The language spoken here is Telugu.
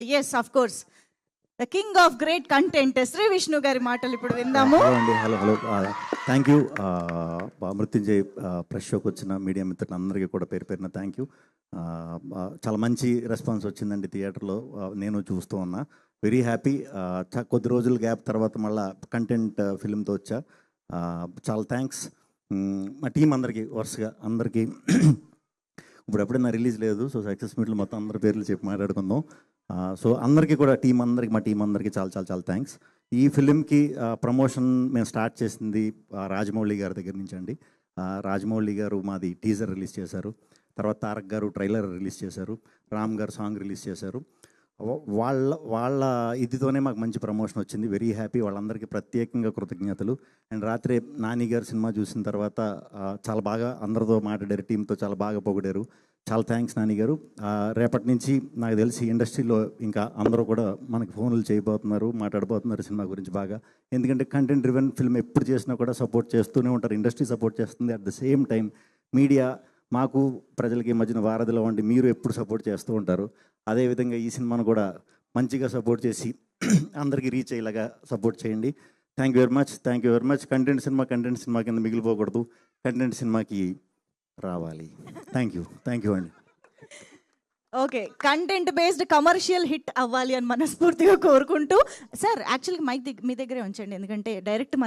Yes of course the king of great content Shri Vishnu గారి మాటలు ఇప్పుడు విందాము. హలో అండి, hello. Thank you Mrityunjay press షోకి వచ్చిన మీడియా మిత్రులందరికీ కూడా పేరు పేరున థ్యాంక్ యూ. చాలా మంచి రెస్పాన్స్ వచ్చిందండి థియేటర్లో. నేను చూస్తూ ఉన్నా, వెరీ హ్యాపీ. కొద్ది రోజుల గ్యాప్ తర్వాత మళ్ళీ కంటెంట్ ఫిల్మ్తో వచ్చా. చాలా థ్యాంక్స్ మా టీం అందరికీ, వరుసగా అందరికీ. ఇప్పుడు ఎప్పుడైనా రిలీజ్ లేదు, సో సక్సెస్ మీట్లు మొత్తం అందరి పేర్లు చెప్పి మాట్లాడుకుందాం. సో అందరికీ కూడా మా టీం అందరికీ చాలా చాలా చాలా థ్యాంక్స్. ఈ ఫిలింకి ప్రమోషన్ మేము స్టార్ట్ చేసింది రాజమౌళి గారి దగ్గర నుంచి అండి. రాజమౌళి గారు మాది టీజర్ రిలీజ్ చేశారు, తర్వాత తారక్ గారు ట్రైలర్ రిలీజ్ చేశారు, రామ్ గారు సాంగ్ రిలీజ్ చేశారు. వాళ్ళ ఇదితోనే మాకు మంచి ప్రమోషన్ వచ్చింది. వెరీ హ్యాపీ, వాళ్ళందరికీ ప్రత్యేకంగా కృతజ్ఞతలు. అండ్ రాత్రి నాని గారు సినిమా చూసిన తర్వాత చాలా బాగా అందరితో మాట్లాడారు, టీంతో చాలా బాగా పొగిడారు. చాలా థ్యాంక్స్ నాని గారు. రేపటి నుంచి నాకు తెలిసి ఇండస్ట్రీలో ఇంకా అందరూ కూడా మనకి ఫోన్లు చేయబోతున్నారు, మాట్లాడబోతున్నారు సినిమా గురించి బాగా. ఎందుకంటే కంటెంట్ డ్రివెన్ ఫిల్మ్ ఎప్పుడు చేసినా కూడా సపోర్ట్ చేస్తూనే ఉంటారు, ఇండస్ట్రీ సపోర్ట్ చేస్తుంది. At the same time media మాకు ప్రజలకి మధ్యన వారధిలో ఉండి మీరు ఎప్పుడు సపోర్ట్ చేస్తూ ఉంటారు. అదేవిధంగా ఈ సినిమాను కూడా మంచిగా సపోర్ట్ చేసి అందరికీ రీచ్ అయ్యేలాగా సపోర్ట్ చేయండి. Thank you very much. Content cinema కింద మిగిలిపోకూడదు, కంటెంట్ సినిమాకి రావాలి. థ్యాంక్ యూ అండి. Okay, content based commercial hit అవ్వాలి అని మనస్ఫూర్తిగా కోరుకుంటూ, సార్ యాక్చువల్గా మైక్ మీ దగ్గరే ఉంచండి, ఎందుకంటే డైరెక్ట్